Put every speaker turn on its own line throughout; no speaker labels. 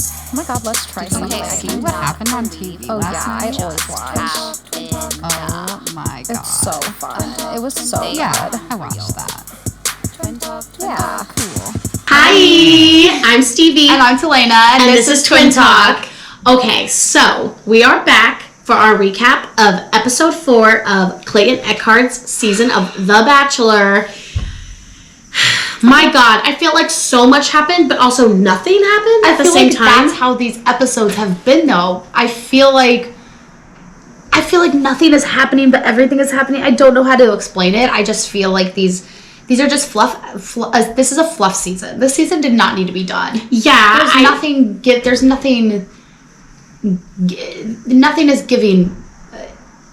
Oh my god, let's try something.
See what happened on TV last night?
I always watch.
Oh my god.
It's so fun. It was so
Yeah,
good.
I watched that.
Yeah.
Cool.
Hi, I'm Stevie.
And I'm Talena,
and this is Twin Talk. Okay, so we are back for our recap of episode 4 of Clayton Echard's season of The Bachelor. My god, I feel like so much happened, but also nothing happened at the same time.
That's how these episodes have been, though. I feel like nothing is happening, but everything is happening. I don't know how to explain it. I just feel like these are just fluff. This is a fluff season. This season did not need to be done.
Yeah,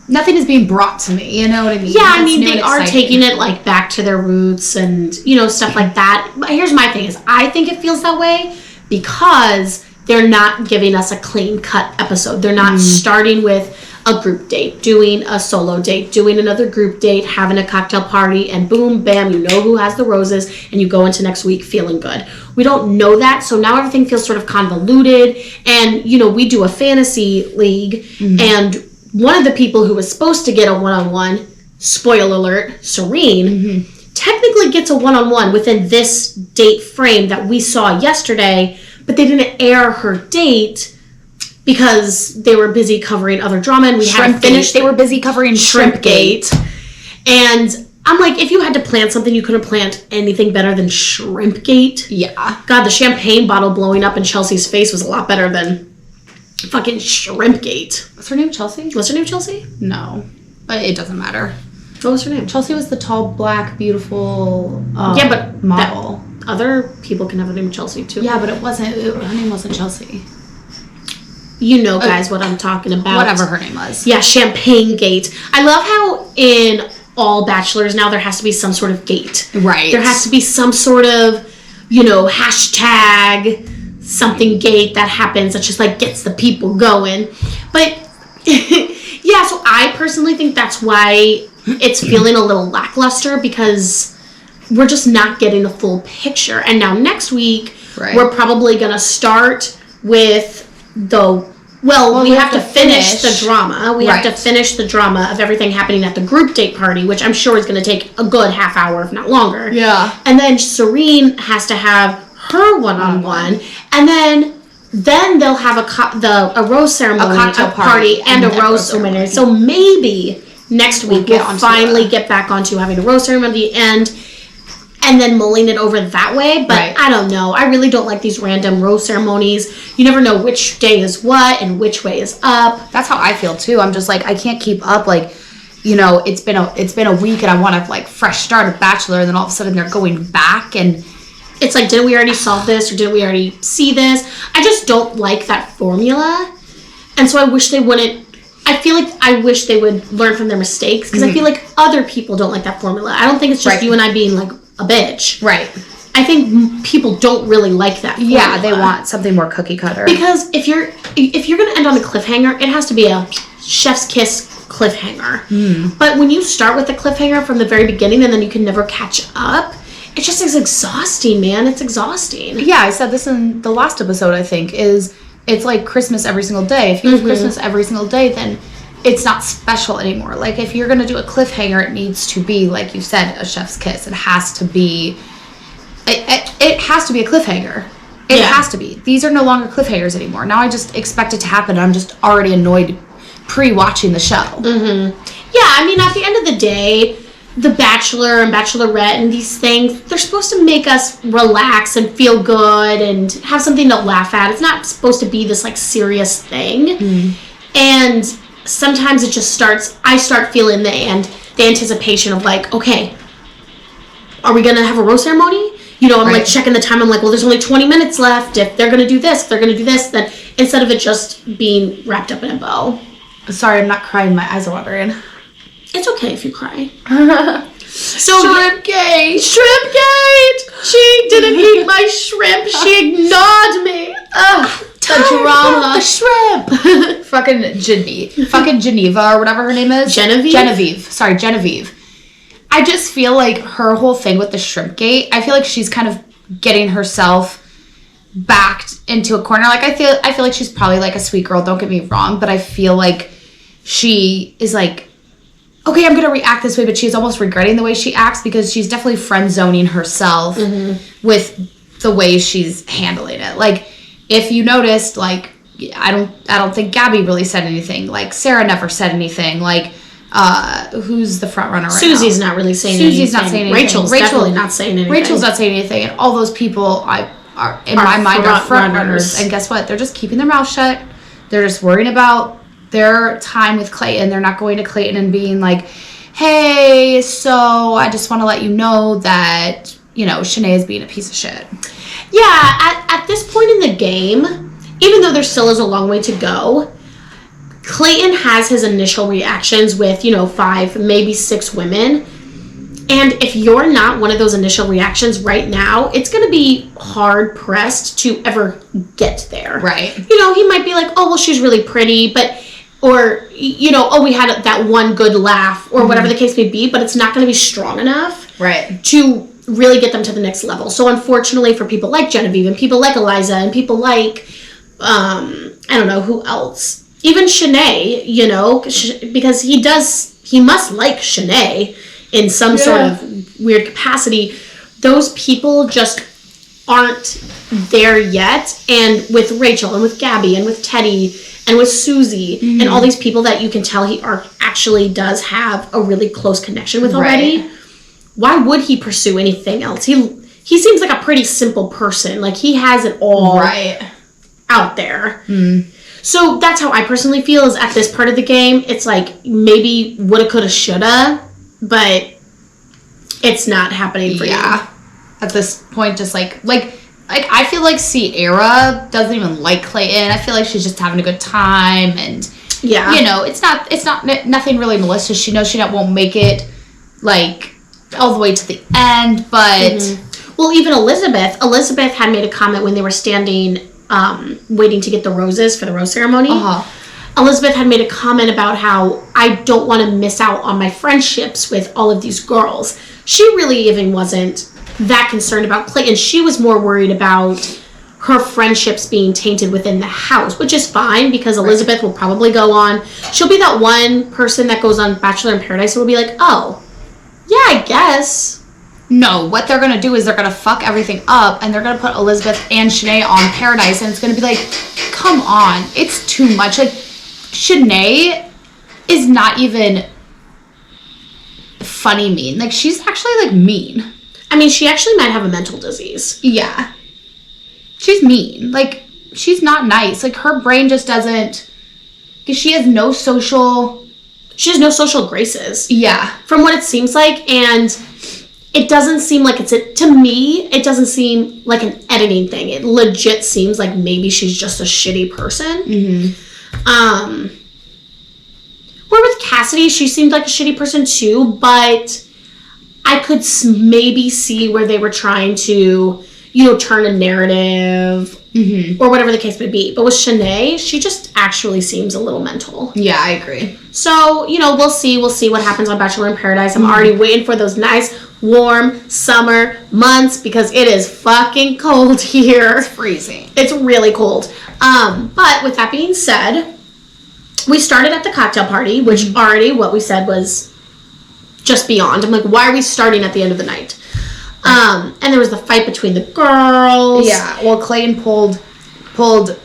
Nothing is being brought to me, you know what I mean?
Yeah, I
That's
mean,
new
they
and
are
exciting.
taking it, like, back to their roots and, stuff like that. But here's my thing is, I think it feels that way because they're not giving us a clean-cut episode. They're not starting with a group date, doing a solo date, doing another group date, having a cocktail party, and boom, bam, you know who has the roses, and you go into next week feeling good. We don't know that, so now everything feels sort of convoluted, and, we do a fantasy league, and one of the people who was supposed to get a one-on-one, spoiler alert, Serene, technically gets a one-on-one within this date frame that we saw yesterday, but they didn't air her date because they were busy covering other drama, and we hadn't finished.
They were busy covering
Shrimpgate. And I'm like, if you had to plan something, you couldn't plan anything better than Shrimpgate.
Yeah.
God, the champagne bottle blowing up in Chelsea's face was a lot better than fucking Shrimpgate.
What's her name? Chelsea?
What's her name, Chelsea?
No. But it doesn't matter.
What was her name?
Chelsea was the tall, black, beautiful
Yeah, but
model.
Other people can have a name Chelsea, too.
Yeah, but her name wasn't Chelsea.
You know, guys, what I'm talking about.
Whatever her name was.
Yeah, Champagne Gate. I love how in all Bachelors now there has to be some sort of gate.
Right.
There has to be some sort of, hashtag something gate that happens that just, gets the people going. But, yeah, so I personally think that's why it's feeling a little lackluster because we're just not getting the full picture. And now next week, we're probably going to start with we have to finish the drama. We have to finish the drama of everything happening at the group date party, which I'm sure is going to take a good half hour, if not longer.
Yeah.
And then Serene has to have her one-on-one, and then they'll have a rose ceremony,
a cocktail party,
and a rose ceremony. So maybe next week we'll finally get back onto having a rose ceremony and then mulling it over that way. But I don't know. I really don't like these random rose ceremonies. You never know which day is what and which way is up.
That's how I feel too. I'm just I can't keep up. It's been a week and I want a fresh start of Bachelor, and then all of a sudden they're going back and
it's didn't we already solve this or didn't we already see this? I just don't like that formula. And so I wish they wouldn't. I wish they would learn from their mistakes because I feel like other people don't like that formula. I don't think it's just you and I being a bitch.
Right.
I think people don't really like that formula.
Yeah, they want something more cookie cutter.
Because if you're going to end on a cliffhanger, it has to be a chef's kiss cliffhanger. But when you start with a cliffhanger from the very beginning and then you can never catch up, it just is exhausting, man. It's exhausting.
Yeah, I said this in the last episode, I think, it's like Christmas every single day. If you have Christmas every single day, then it's not special anymore. If you're going to do a cliffhanger, it needs to be, like you said, a chef's kiss. It has to be a cliffhanger. It has to be. These are no longer cliffhangers anymore. Now I just expect it to happen. I'm just already annoyed pre-watching the show.
Yeah, I mean, at the end of the day, The Bachelor and Bachelorette and these things, they're supposed to make us relax and feel good and have something to laugh at. It's not supposed to be this, serious thing. And sometimes it just I start feeling the anticipation of okay, are we going to have a rose ceremony? I'm checking the time. I'm well, there's only 20 minutes left. If they're going to do this, then instead of it just being wrapped up in a bow.
Sorry, I'm not crying. My eyes are watering.
It's okay if you cry.
So Shrimpgate!
She didn't eat my shrimp. She ignored me. The drama.
The shrimp. Fucking Geneva or whatever her name is.
Genevieve.
Sorry, Genevieve. I just feel like her whole thing with the Shrimpgate, I feel like she's kind of getting herself backed into a corner. Like, I feel like she's probably, like, a sweet girl, don't get me wrong, but I feel like she is, like, okay, I'm going to react this way, but she's almost regretting the way she acts because she's definitely friend-zoning herself with the way she's handling it. Like, if you noticed, like, I don't think Gabby really said anything. Like, Sarah never said anything. Like, who's the front runner right
Susie's
now?
not really saying anything.
Susie's not saying anything.
Rachel's definitely not saying anything.
Rachel's not saying anything. And all those people are in my mind are front runners. And guess what? They're just keeping their mouth shut. They're just worrying about their time with Clayton. They're not going to Clayton and being like, hey, so I just want to let you know that, Shanae is being a piece of shit.
Yeah, at this point in the game, even though there still is a long way to go, Clayton has his initial reactions with, 5, maybe 6 women. And if you're not one of those initial reactions right now, it's going to be hard pressed to ever get there.
Right.
He might be like, oh, well, she's really pretty, or, oh, we had that one good laugh, or whatever the case may be, but it's not going to be strong enough to really get them to the next level. So unfortunately for people like Genevieve and people like Eliza and people like, I don't know, who else? Even Shanae, because he must like Shanae in some sort of weird capacity. Those people just aren't there yet. And with Rachel and with Gabby and with Teddy and with Susie and all these people that you can tell he actually does have a really close connection with already, why would he pursue anything else? He seems like a pretty simple person. Like, he has it all out there. So that's how I personally feel is at this part of the game. It's like maybe woulda, coulda, shoulda, but it's not happening for you.
At this point, just like I feel like Sierra doesn't even like Clayton. I feel like she's just having a good time, and it's not nothing really malicious. She knows she won't make it like all the way to the end, but
well, even Elizabeth had made a comment when they were standing waiting to get the roses for the rose ceremony. Elizabeth had made a comment about how I don't want to miss out on my friendships with all of these girls. She really even wasn't that concerned about Clayton. She was more worried about her friendships being tainted within the house, which is fine because Elizabeth will probably go on. She'll be that one person that goes on Bachelor in Paradise and will be like, oh, yeah, I guess.
No, what they're going to do is they're going to fuck everything up and they're going to put Elizabeth and Shanae on Paradise, and it's going to be like, come on, it's too much. Like, Shanae is not even funny mean. Like, she's actually, like, mean.
I mean, she actually might have a mental disease.
Yeah. She's mean. Like, she's not nice. Like, her brain just doesn't... She has no social graces. Yeah.
From what it seems like, and it doesn't seem like to me, it doesn't seem like an editing thing. It legit seems like maybe she's just a shitty person. Where with Cassidy, she seemed like a shitty person too, but I could maybe see where they were trying to, turn a narrative or whatever the case may be. But with Shanae, she just actually seems a little mental.
Yeah, I agree.
So, we'll see what happens on Bachelor in Paradise. I'm already waiting for those nice, warm summer months because it is fucking cold here.
It's freezing.
It's really cold. But with that being said, we started at the cocktail party, which already what we said was just beyond. I'm like, why are we starting at the end of the night? And there was the fight between the girls.
Yeah. Well, Clayton pulled
Shanae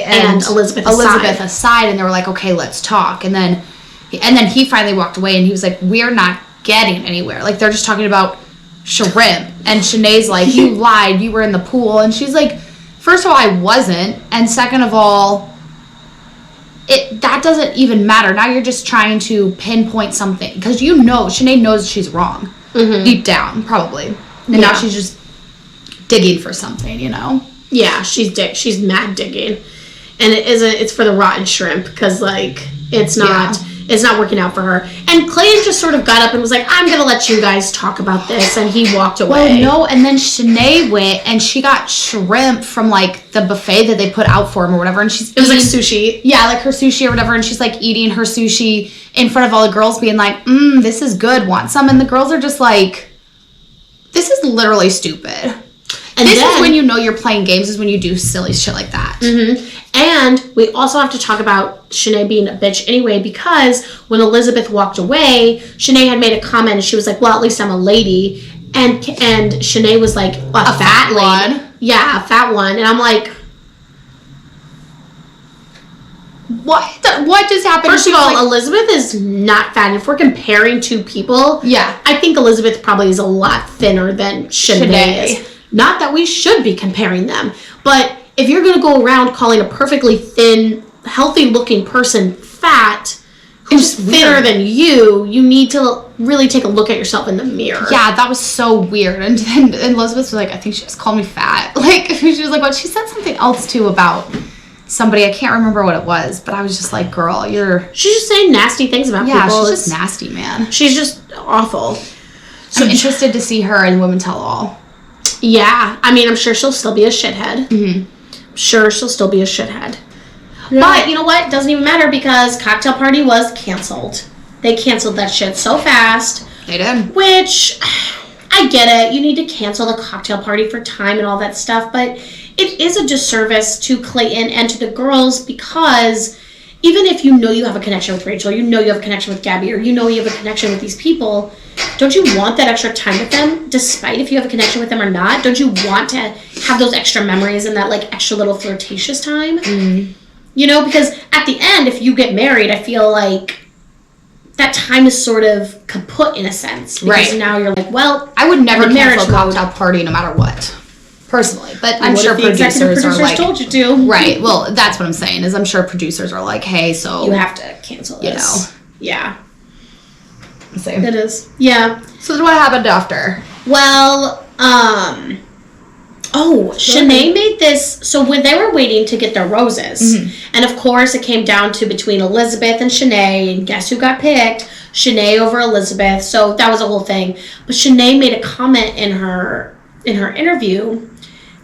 and Elizabeth
aside, and they were like, okay, let's talk. And then he finally walked away, and he was like, we're not getting anywhere. Like, they're just talking about shrimp. And Shanae's like, you lied, you were in the pool. And she's like, first of all, I wasn't. And second of all, that doesn't even matter. Now you're just trying to pinpoint something. Because Shanae knows she's wrong. Deep down, probably. And now she's just digging for something,
Yeah, she's mad digging. And it's for the rotten shrimp. Because, like, it's not working out for her. And Clayton just sort of got up and was like, I'm going to let you guys talk about this. And he walked away.
Well, no, and then Shanae went and she got shrimp from, like, the buffet that they put out for him or whatever. And it
was like sushi.
Yeah, like her sushi or whatever. And she's, like, eating her sushi in front of all the girls being like, this is good, want some? And the girls are just like, this is literally stupid.
And
this
then,
is when you know you're playing games, is when you do silly shit like that.
And we also have to talk about Shanae being a bitch anyway, because when Elizabeth walked away, Shanae had made a comment and she was like, well, at least I'm a lady. And Shanae was like, a fat
one.
Yeah, a fat one. And I'm like,
what just happened?
first of all, Elizabeth is not fat. If we're comparing two people,
yeah,
I think Elizabeth probably is a lot thinner than Shanae is. Not that we should be comparing them, but if you're going to go around calling a perfectly thin, healthy-looking person fat, who's thinner than you need to really take a look at yourself in the mirror.
Yeah, that was so weird. And then Elizabeth was like, I think she just called me fat. Like, she was like, what? She said something else, too, about somebody. I can't remember what it was, but I was just like, girl,
She's just saying nasty things about people.
Yeah, she's just nasty, man.
She's just awful.
So I'm interested to see her in Women Tell All.
Yeah, I mean, I'm sure she'll still be a shithead. I'm sure she'll still be a shithead. Yeah. But you know what? It doesn't even matter because Cocktail Party was canceled. They canceled that shit so fast.
They did.
Which, I get it. You need to cancel the cocktail party for time and all that stuff. But it is a disservice to Clayton and to the girls because even if you know you have a connection with Rachel, you know you have a connection with Gabby, or you know you have a connection with these people, don't you want that extra time with them, despite if you have a connection with them or not? Don't you want to have those extra memories and that, like, extra little flirtatious time? You know, because at the end, if you get married, I feel like that time is sort of kaput in a sense. Because now you're like, well,
I would never cancel a cocktail party no matter what. Personally, but I'm sure producers are like,
told you to.
Right. Well, that's what I'm saying is I'm sure producers are like, hey, so
you have to cancel this.
You know.
Yeah.
Same.
It is. Yeah.
So then what happened after?
Well, Shanae made this, so when they were waiting to get their roses, and of course it came down to between Elizabeth and Shanae, and guess who got picked? Shanae over Elizabeth, so that was a whole thing. But Shanae made a comment in her interview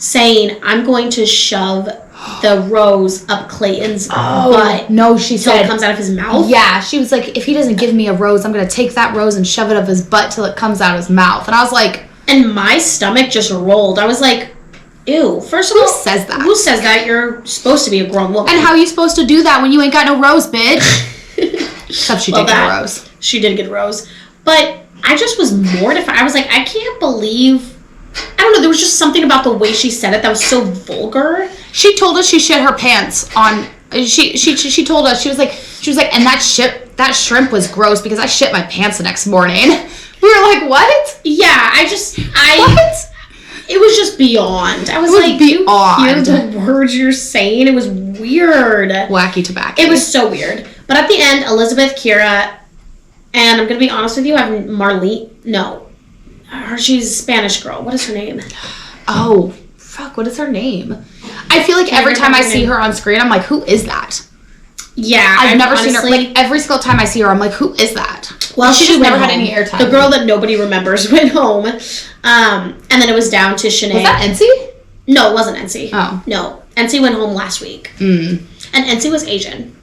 saying, I'm going to shove the rose up Clayton's butt.
No, she said.
Till it comes out of his mouth?
Yeah, she was like, if he doesn't give me a rose, I'm going to take that rose and shove it up his butt till it comes out of his mouth. And I was like...
And my stomach just rolled. I was like, ew. First of all...
Who says that?
Who says that? You're supposed to be a grown woman.
And how are you supposed to do that when you ain't got no rose, bitch? Except she did get a rose.
She did get a rose. But I just was mortified. I was like, I can't believe... I don't know, there was just something about the way she said it that was so vulgar.
She told us she shit her pants on... She told us, she was like, and that shrimp was gross because I shit my pants the next morning. We were like, what?
Yeah, what? It was just beyond. I was like,
beyond.
You hear the words you're saying? It was weird.
Wacky tobacco.
It was so weird. But at the end, Elizabeth, Kira, and I'm going to be honest with you, I have Marlene. No. She's a Spanish girl. What is her name?
Oh, fuck. What is her name? I feel like every time I see her on screen, I'm like, who is that?
Yeah.
I've never seen her. Like, every single time I see her, I'm like, who is that?
Well,
she just never had any airtime.
The girl that nobody remembers went home. And then it was down to Shanae.
Was that NC?
No, it wasn't NC.
Oh.
No. NC went home last week. And NC was Asian.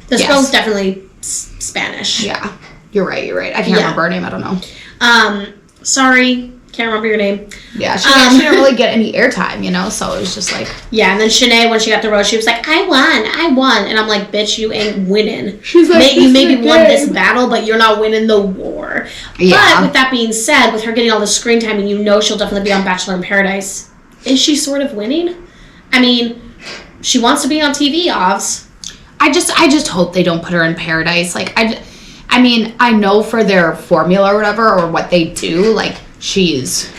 This girl's definitely Spanish.
Yeah. You're right. I can't remember her name. I don't know.
Sorry. Can't remember your name.
Yeah, she didn't really get any airtime, you know, so it was just like...
Yeah, and then Shanae, when she got the rose, she was like, I won. And I'm like, bitch, you ain't winning.
She's like,
you maybe won this battle, but you're not winning the war. Yeah. But with that being said, with her getting all the screen time, and you know she'll definitely be on Bachelor in Paradise, is she sort of winning? I mean, she wants to be on TV, Ovs.
I just hope they don't put her in Paradise. Like, I mean, I know for their formula or whatever, or what they do, like, she's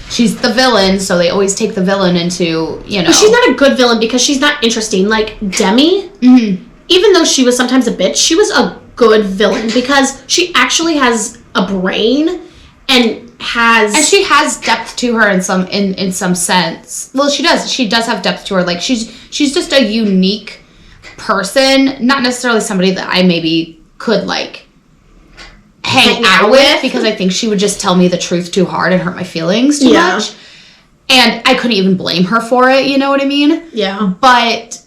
the villain, so they always take the villain into, you know.
But she's not a good villain because she's not interesting. Like, Demi, even though she was sometimes a bitch, she was a good villain because she actually has a brain and she has depth to her in some sense. Well, she does have depth to her. Like, she's just a unique person, not necessarily somebody that I maybe could, like, hang out with, because I think she would just tell me the truth too hard and hurt my feelings too much. And I couldn't even blame her for it, you know what I mean? Yeah.
But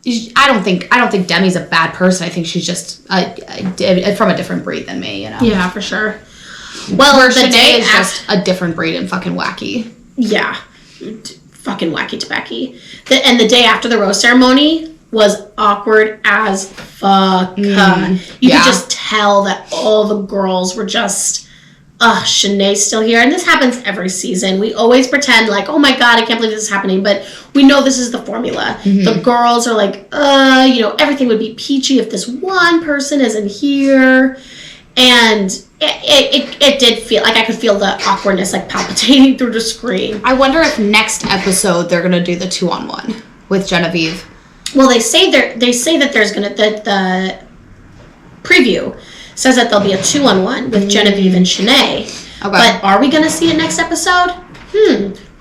I don't think Demi's a bad person. I think she's just from a different breed than me, you know?
Yeah, for sure. Well,
Shanae is just a different breed and fucking wacky.
Yeah. fucking wacky tobacky. And the day after the rose ceremony was awkward as fuck. You could just tell that all the girls were just, Shanae's still here. And this happens every season. We always pretend like, oh my God, I can't believe this is happening. But we know this is the formula. The girls are like, everything would be peachy if this one person isn't here. And it did feel like I could feel the awkwardness like palpitating through the screen.
I wonder if next episode they're gonna do the 2-on-1 with Genevieve.
Well, they say that there's gonna the preview says that there'll be a 2-on-1 with Genevieve and Shanae. Okay. But are we gonna see it next episode?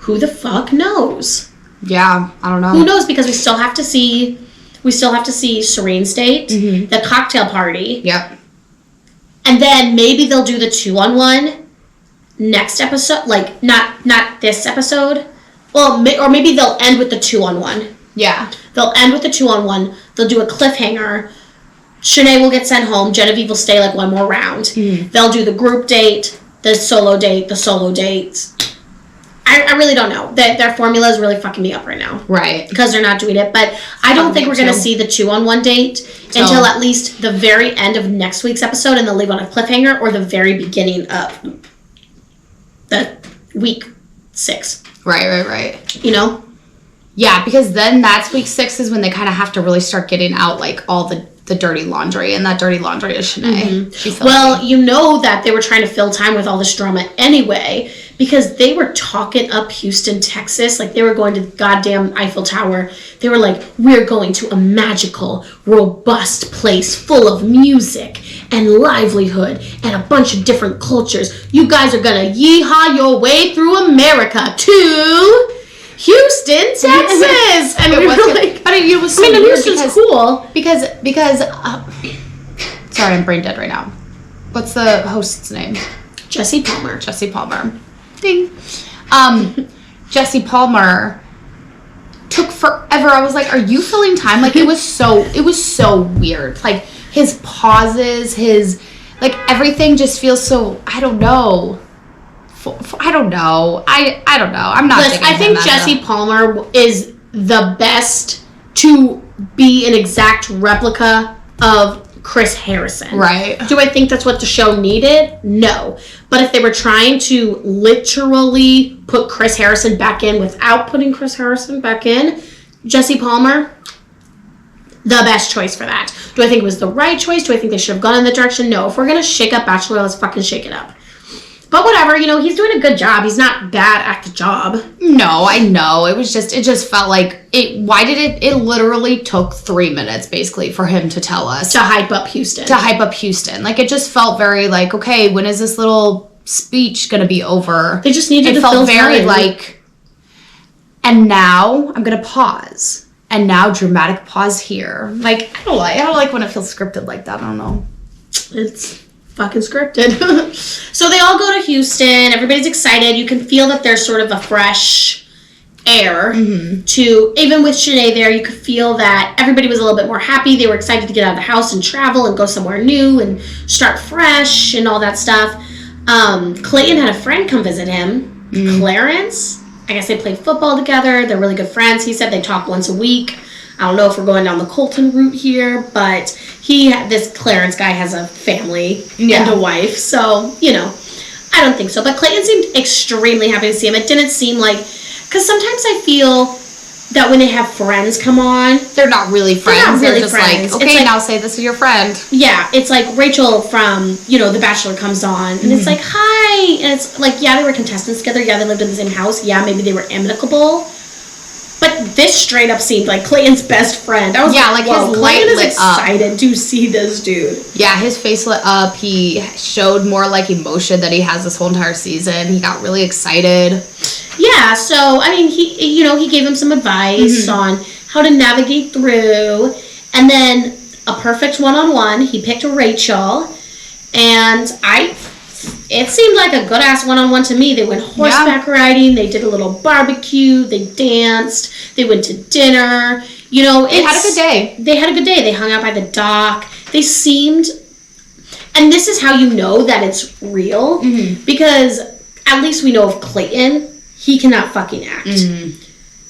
Who the fuck knows?
Yeah, I don't know.
Who knows? Because we still have to see Serene's date, the cocktail party.
Yep.
And then maybe they'll do the 2-on-1 next episode, like not this episode. Well, or maybe they'll end with the 2-on-1.
Yeah.
They'll end with the 2-on-1. They'll do a cliffhanger. Shanae will get sent home. Genevieve will stay like one more round. They'll do the group date, the solo date. I really don't know. Their formula is really fucking me up right now.
Right.
Because they're not doing it. But I don't think we're going to see the 2-on-1 date until at least the very end of next week's episode, and they'll leave on a cliffhanger, or the very beginning of the week 6.
Right.
You know?
Yeah, because then that's week 6 is when they kind of have to really start getting out like all the dirty laundry, and that dirty laundry is Shanae.
Well, you know that they were trying to fill time with all this drama anyway, because they were talking up Houston, Texas, like they were going to the goddamn Eiffel Tower. They were like, we're going to a magical, robust place full of music and livelihood and a bunch of different cultures. You guys are gonna yeehaw your way through America to Houston, Texas. And we were like,
but it was so weird
Houston's cool
because sorry, I'm brain dead right now. What's the host's name?
Jesse Palmer.
Ding. Jesse Palmer took forever. I was like, are you filling time? Like it was so weird. Like his pauses, his like everything just feels so, I don't know. I don't know. I'm not.
Listen, I think Jesse Palmer is the best to be an exact replica of Chris Harrison.
Right.
Do I think that's what the show needed? No. But if they were trying to literally put Chris Harrison back in without putting Chris Harrison back in, Jesse Palmer, the best choice for that. Do I think it was the right choice? Do I think they should have gone in that direction? No. If we're going to shake up Bachelor, let's fucking shake it up. But whatever, he's doing a good job. He's not bad at the job.
No, I know. It just felt like it literally took 3 minutes basically for him to tell us.
To hype up Houston.
Like it just felt very like, okay, when is this little speech going to be over?
They just needed to fill time. It felt very like, and now I'm going to pause. And now dramatic pause here. Like, I don't like when it feels scripted like that. I don't know. It's fucking scripted. So they all go to Houston. Everybody's excited. You can feel that there's sort of a fresh air to, even with Shanae there, you could feel that everybody was a little bit more happy. They were excited to get out of the house and travel and go somewhere new and start fresh and all that stuff. Clayton had a friend come visit him, Clarence. I guess they played football together. They're really good friends. He said they talk once a week. I don't know if we're going down the Colton route here, but this Clarence guy has a family and a wife, so, I don't think so. But Clayton seemed extremely happy to see him. It didn't seem like, because sometimes I feel that when they have friends come on, they're not really friends. They're just friends. Like, okay, now say this is your friend. Yeah, it's like Rachel from, The Bachelor comes on, and it's like, hi, and it's like, yeah, they were contestants together, yeah, they lived in the same house, yeah, maybe they were amicable. But this straight up seemed like Clayton's best friend. I was like his Clayton is excited to see this dude. Yeah, his face lit up. He showed more like emotion that he has this whole entire season. He got really excited. Yeah, so I mean, he gave him some advice on how to navigate through, and then a perfect one-on-one. He picked Rachel, and it seemed like a good-ass one-on-one to me. They went horseback riding. They did a little barbecue. They danced. They went to dinner. They had a good day. They had a good day. They hung out by the dock. They seemed... And this is how you know that it's real. Because at least we know of Clayton. he cannot fucking act.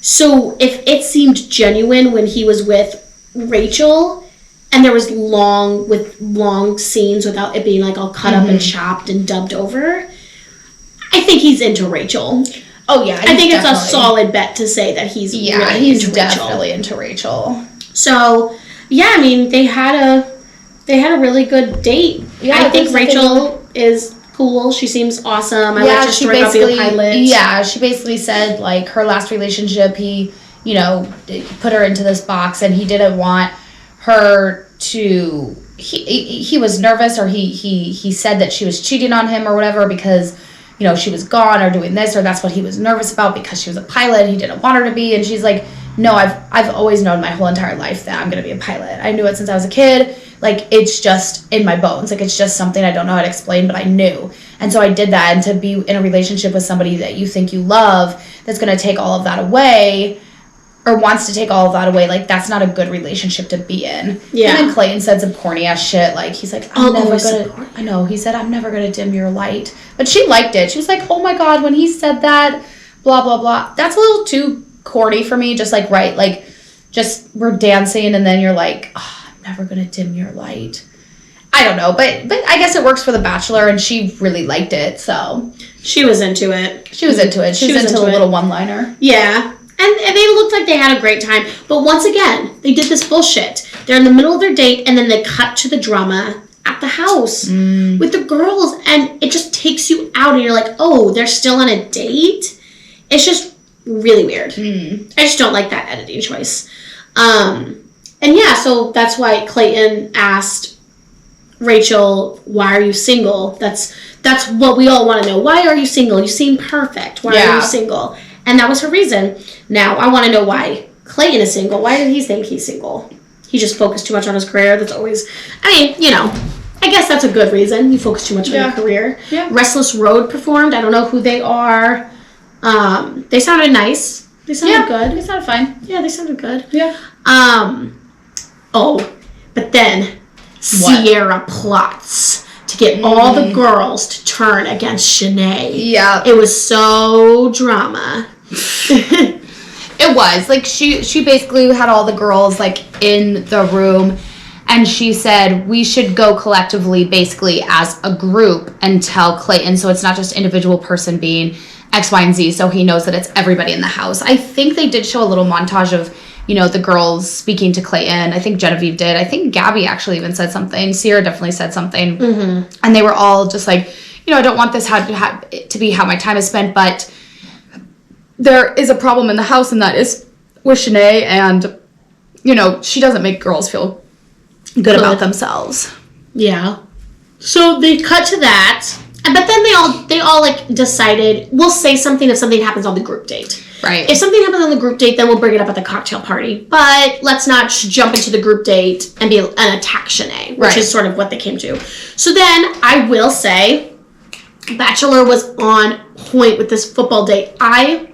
So if it seemed genuine when he was with Rachel, and there was long scenes without it being like all cut up and chopped and dubbed over, I think he's into Rachel.
Oh yeah,
I think it's a solid bet to say that he's really into
definitely into Rachel.
So yeah, I mean they had a really good date. Yeah, I think Rachel is cool. She seems awesome. I like her story about being a pilot.
Yeah, she basically said like her last relationship, he put her into this box, and he didn't want her to. He was nervous, or he said that she was cheating on him or whatever because she was gone or doing this, or that's what he was nervous about because she was a pilot. He didn't want her to be, and she's like, no, I've always known my whole entire life that I'm gonna be a pilot. I knew it since I was a kid. Like, it's just in my bones. Like, it's just something I don't know how to explain, but I knew. And so I did that. And to be in a relationship with somebody that you think you love that's going to take all of that away, or wants to take all of that away, like, that's not a good relationship to be in. Yeah. And then Clayton said some corny-ass shit. Like, he's like, he said, I'm never going to dim your light. But she liked it. She was like, oh, my God, when he said that, blah, blah, blah. That's a little too corny for me. Just, like, right, like, just we're dancing, and then you're like, oh, never gonna dim your light. I don't know, but I guess it works for The Bachelor, and she really liked it, so
she was into it.
She was into a little one-liner.
Yeah, and they looked like they had a great time. But once again, they did this bullshit. They're in the middle of their date, and then they cut to the drama at the house with the girls, and it just takes you out, and you're like, oh, they're still on a date. It's just really weird. I just don't like that editing choice. And yeah, so that's why Clayton asked Rachel, why are you single? That's what we all want to know. Why are you single? You seem perfect. Why are you single? And that was her reason. Now, I want to know why Clayton is single. Why did he think he's single? He just focused too much on his career. That's always, I guess that's a good reason. You focus too much on your career. Yeah. Restless Road performed. I don't know who they are. They sounded nice. They sounded good.
They sounded fine.
Yeah, they sounded good.
Yeah.
But then Sierra plots to get all the girls to turn against Shanae. Yeah. It was so drama.
It was. Like, she basically had all the girls, like, in the room, and she said, we should go collectively, basically, as a group, and tell Clayton, so it's not just individual person being X, Y, and Z, so he knows that it's everybody in the house. I think they did show a little montage of the girls speaking to Clayton. I think Genevieve did. I think Gabby actually even said something. Sierra definitely said something. Mm-hmm. And they were all just like, I don't want this to be how my time is spent, but there is a problem in the house, and that is with Shanae, and, she doesn't make girls feel good about themselves.
Yeah. So they cut to that, but then they all like decided, we'll say something if something happens on the group date.
Right.
If something happens on the group date, then we'll bring it up at the cocktail party. But let's not jump into the group date and be an attack Shanae, which is sort of what they came to. So then I will say Bachelor was on point with this football date. I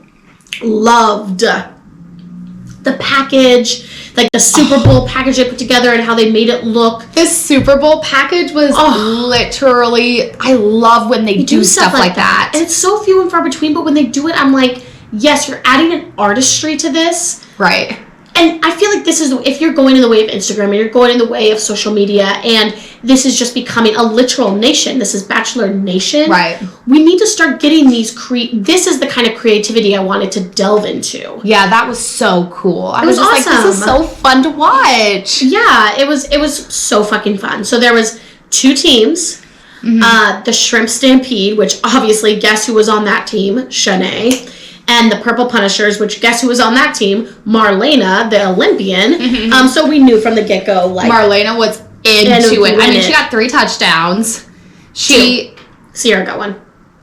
loved the package, like the Super Bowl package they put together and how they made it look.
This Super Bowl package was literally, I love when they do stuff like that.
And it's so few and far between, but when they do it, I'm like, yes, you're adding an artistry to this.
Right.
And I feel like this is, if you're going in the way of Instagram and you're going in the way of social media, and this is just becoming a literal nation, this is Bachelor Nation.
Right.
We need to start getting these, this is the kind of creativity I wanted to delve into.
Yeah, that was so cool.
I was just awesome.
Like, this is so fun to watch.
Yeah, it was so fucking fun. So there was 2 teams. Mm-hmm. The Shrimp Stampede, which obviously, guess who was on that team? Shanae. And the Purple Punishers, which guess who was on that team? Marlena, the Olympian. Mm-hmm. So we knew from the get-go, like,
Marlena was into it. I mean, she got 3 touchdowns.
2. Sierra got 1.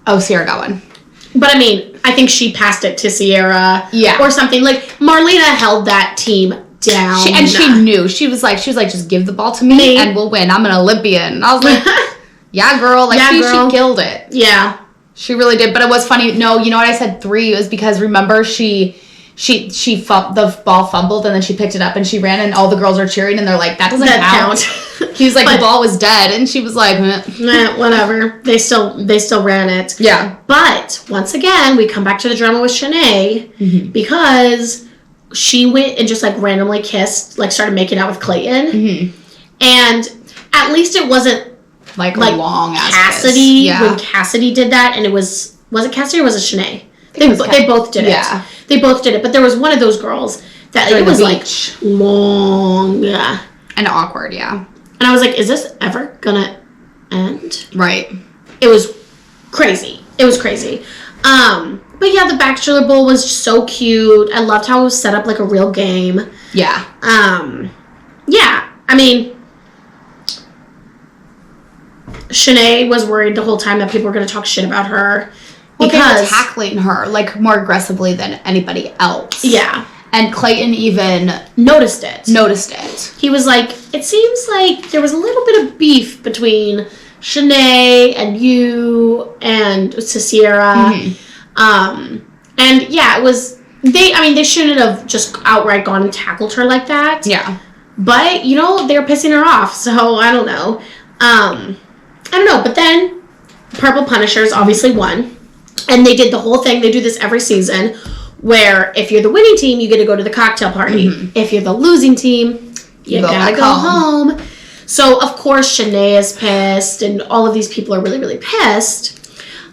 Oh, Sierra got 1.
But I mean, I think she passed it to Sierra.
Yeah.
Or something. Like, Marlena held that team down.
She knew. She was like, just give the ball to me and we'll win. I'm an Olympian. And I was like, yeah, girl. Like, she killed it.
Yeah.
She really did, but it was funny. No, you know what I said 3 was because remember the ball fumbled and then she picked it up and she ran and all the girls are cheering and they're like, that doesn't count. He was like,
But-
the ball was dead, and she was like,
whatever. They still ran it.
Yeah.
But once again, we come back to the drama with Shanae because she went and just like randomly kissed, like started making out with Clayton, and at least it wasn't
like
like
long ass
Cassidy
kiss.
when Cassidy did that, and it was it Cassidy or was it Shanae?
it was
They both did it.
Yeah.
They both did it, but there was one of those girls that
During
it
the
was like
beach.
long, yeah.
And awkward, yeah.
And I was like, is this ever gonna end?
Right.
It was crazy. It was crazy. But yeah, the Bachelor Bowl was so cute. I loved how it was set up like a real game.
Yeah.
Yeah, I mean, Shanae was worried the whole time that people were going to talk shit about her.
Well, they were
Because,
tackling her, like, more aggressively than anybody else.
yeah,
And Clayton even
noticed it.
noticed it.
He was like, it seems like there was a little bit of beef between Shanae and you and Sierra. And yeah, it was, they shouldn't have just outright gone and tackled her like that.
Yeah.
But, you know, they were pissing her off, so I don't know. I don't know, but then Purple Punishers obviously won. And they did the whole thing. They do this every season where if you're the winning team, you get to go to the cocktail party. If you're the losing team, you gotta go home. So, of course, Shanae is pissed, and all of these people are really, really pissed.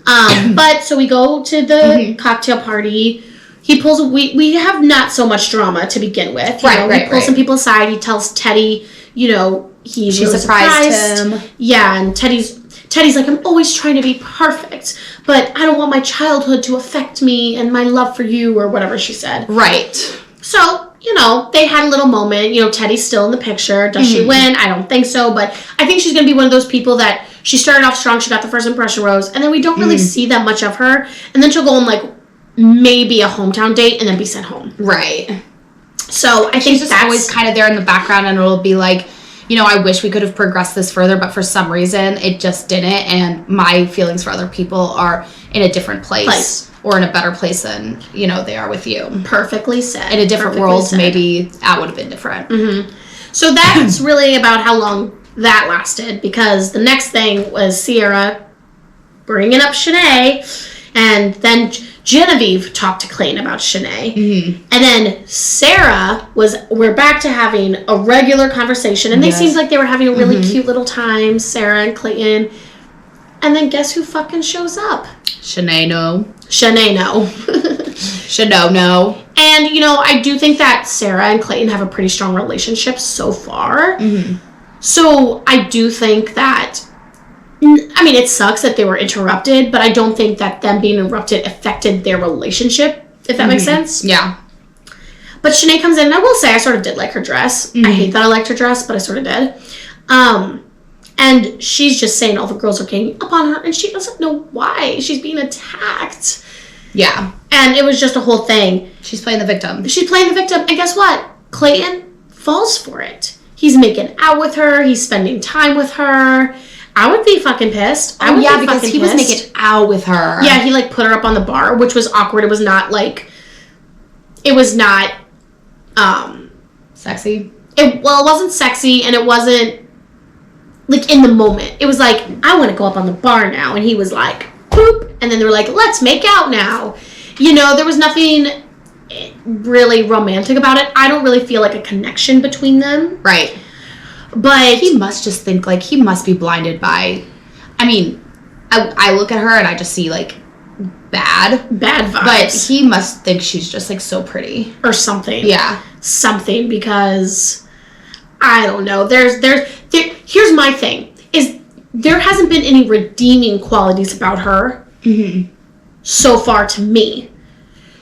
But, so we go to the cocktail party. He pulls, we have not so much drama to begin with. You know, he pulls some people aside. He tells Teddy, you know, she really
surprised him.
Yeah, and Teddy's like, I'm always trying to be perfect, but I don't want my childhood to affect me and my love for you, or whatever she said.
Right.
So, you know, they had a little moment. You know, Teddy's still in the picture. Does she win? I don't think so, but I think she's going to be one of those people that she started off strong, she got the first impression rose, and then we don't really see that much of her, and then she'll go on, like, maybe a hometown date and then be sent home.
Right.
So, I think
She's just always kind of there in the background, and it'll be like, you know, I wish we could have progressed this further, but for some reason, it just didn't, and my feelings for other people are in a different place. Or in a better place than, you know, they are with you.
Perfectly said.
In a different world, maybe that would have been different.
So that's really about how long that lasted, because the next thing was Sierra bringing up Shanae, and then Genevieve talked to Clayton about Shanae, and then Sarah we're back to having a regular conversation, and they seemed like they were having a really cute little time, Sarah and Clayton, and then guess who fucking shows up?
Shanae, no.
Shanae, no.
Shanae, no.
And, you know, I do think that Sarah and Clayton have a pretty strong relationship so far. So I do think that, I mean, it sucks that they were interrupted, but I don't think that them being interrupted affected their relationship, if that makes sense.
Yeah.
But Shanae comes in, and I will say I sort of did like her dress. I hate that I liked her dress, but I sort of did. And she's just saying all the girls are ganging up on her, and she doesn't know why. She's being attacked.
Yeah.
And it was just a whole thing.
She's playing the victim.
She's playing the victim, and guess what? Clayton falls for it. He's making out with her. He's spending time with her. I would be fucking pissed. I would be
because
fucking
he was
pissed.
making out with her.
Yeah, he like put her up on the bar, which was awkward. It was not like, it was not,
Sexy.
it wasn't sexy, and it wasn't like in the moment. It was like, I want to go up on the bar now, and he was like, boop, and then they were like, let's make out now. You know, there was nothing really romantic about it. I don't really feel like a connection between them.
Right.
But
He must just think, like, he must be blinded by, I mean, I look at her and I just see, like, bad
vibes.
But he must think she's just, like, so pretty.
Or something.
Yeah.
Something, because I don't know. Here's my thing, is there hasn't been any redeeming qualities about her so far to me.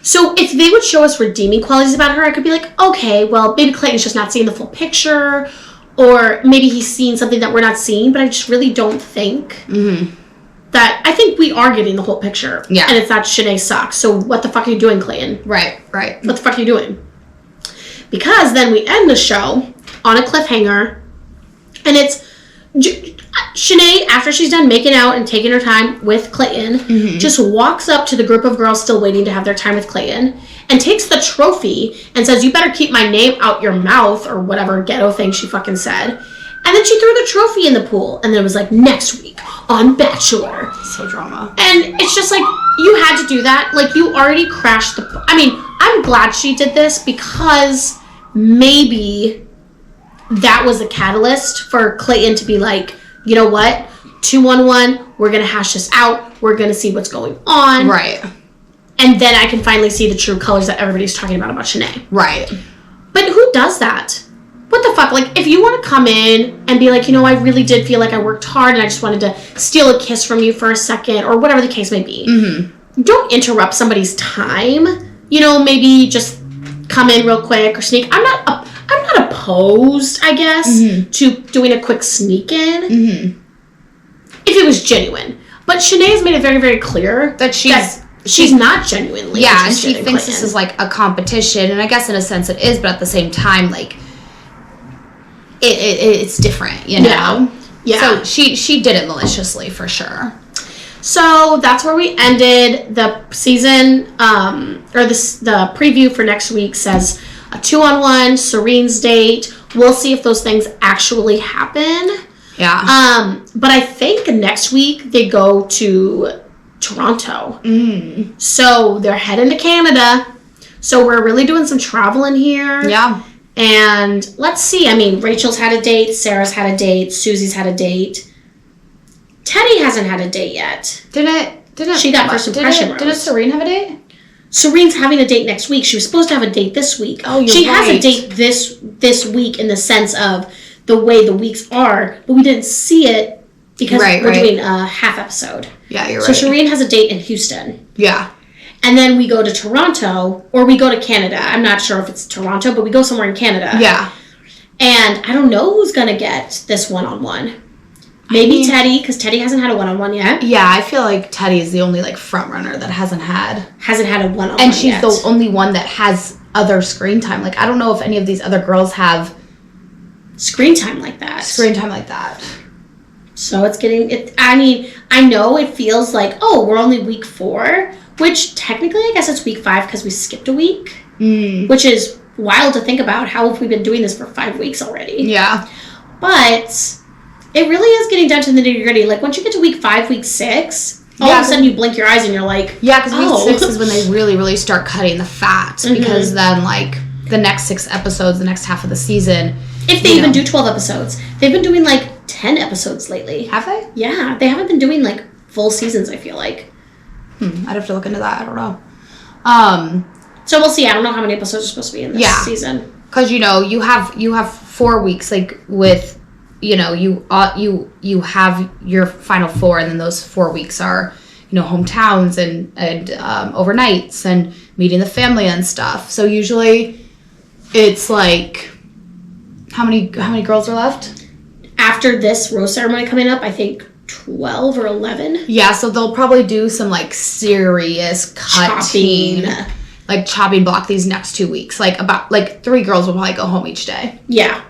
So if they would show us redeeming qualities about her, I could be like, okay, well, maybe Clayton's just not seeing the full picture, or maybe he's seeing something that we're not seeing, but I just really don't think that, I think we are getting the whole picture.
Yeah.
And it's that Shanae sucks. So what the fuck are you doing, Clayton?
Right.
What the fuck are you doing? Because then we end the show on a cliffhanger, and it's Shanae, after she's done making out and taking her time with Clayton, just walks up to the group of girls still waiting to have their time with Clayton, and takes the trophy and says, you better keep my name out your mouth, or whatever ghetto thing she fucking said. And And then she threw the trophy in the pool. And then it was like, next week on Bachelor.
So drama.
And it's just like, you had to do that. Like, you already crashed the... I mean, I'm glad she did this because maybe that was a catalyst for Clayton to be like, you know what? 2-1-1, we're going to hash this out. We're going to see what's going on.
Right.
And then I can finally see the true colors that everybody's talking about Shanae.
Right.
But who does that? What the fuck? Like, if you want to come in and be like, you know, I really did feel like I worked hard and I just wanted to steal a kiss from you for a second, or whatever the case may be. Mm-hmm. Don't interrupt somebody's time. You know, maybe just come in real quick or sneak. I'm not opposed, I guess, to doing a quick sneak in. Mm-hmm. If it was genuine. But Shanae has made it very, very clear that she's not genuinely
and she thinks
Clayton.
This is like a competition, and I guess in a sense it is, but at the same time, like, it's different, you know?
Yeah.
So she did it maliciously, for sure.
So that's where we ended the season, or the preview for next week says a 2-on-1, Serene's date. We'll see if those things actually happen.
Yeah.
But I think next week they go to Toronto. So they're heading to Canada. So we're really doing some traveling here. Yeah. And let's see. I mean, Rachel's had a date. Sarah's had a date. Susie's had a date. Teddy hasn't had a date yet.
Didn't
she got first impression rose.
Didn't Serene have a date?
Serene's having a date next week. She was supposed to have a date this week.
Oh, you're
She
right.
has a date this week in the sense of the way the weeks are, but we didn't see it because we're doing a half episode.
Yeah, you're
right. So Serene has a date in Houston.
Yeah.
And then we go to Toronto, or we go to Canada. I'm not sure if it's Toronto, but we go somewhere in Canada.
Yeah.
And I don't know who's going to get this one-on-one. Maybe Teddy, because Teddy hasn't had a one-on-one yet.
Yeah, I feel like Teddy is the only, like, front runner that hasn't had
a one-on-one
And she's the only one that has other screen time. Like, I don't know if any of these other girls have
screen time like that. So it's getting... I mean, I know it feels like, oh, we're only week 4, which technically I guess it's week 5 because we skipped a week, which is wild to think about. How have we been doing this for 5 weeks already? Yeah. But it really is getting down to the nitty-gritty. Like, once you get to week 5, week 6, all of a sudden you blink your eyes and you're like,
yeah, because week 6 is when they really, really start cutting the fat, because then, like, the next 6 episodes, the next half of the season...
If they even do 12 episodes. They've been doing, like, 10 episodes lately.
Have they?
Yeah. They haven't been doing, like, full seasons, I feel like.
I'd have to look into that. I don't know.
So we'll see. I don't know how many episodes are supposed to be in this season.
Because, you know, you have 4 weeks, like, with, you know, you have your final 4, and then those 4 weeks are, you know, hometowns and overnights and meeting the family and stuff. So usually it's, like... How many girls are left?
After this rose ceremony coming up, I think 12 or 11.
Yeah, so they'll probably do some, like, serious cutting. Like, chopping block these next 2 weeks. Like, about, like, 3 girls will probably go home each day.
Yeah.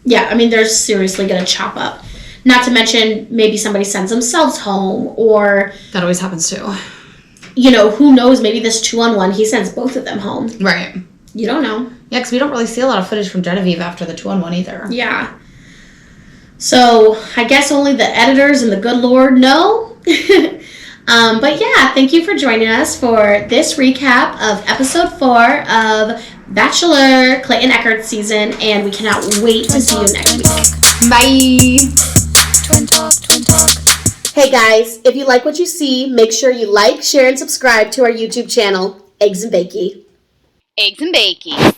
Yeah, I mean, they're seriously going to chop up. Not to mention, maybe somebody sends themselves home, or...
That always happens, too.
You know, who knows? Maybe this 2-on-1, he sends both of them home.
Right.
You don't know.
Yeah, because we don't really see a lot of footage from Genevieve after the 2-on-1 either. Yeah.
So, I guess only the editors and the good Lord know. But yeah, thank you for joining us for this recap of episode 4 of Bachelor Clayton Echard season, and we cannot wait to see you next week.
Bye!
Twin Talk, Twin Talk.
Hey guys, if you like what you see, make sure you like, share, and subscribe to our YouTube channel, Eggs and Bakey.
Eggs and Bakey.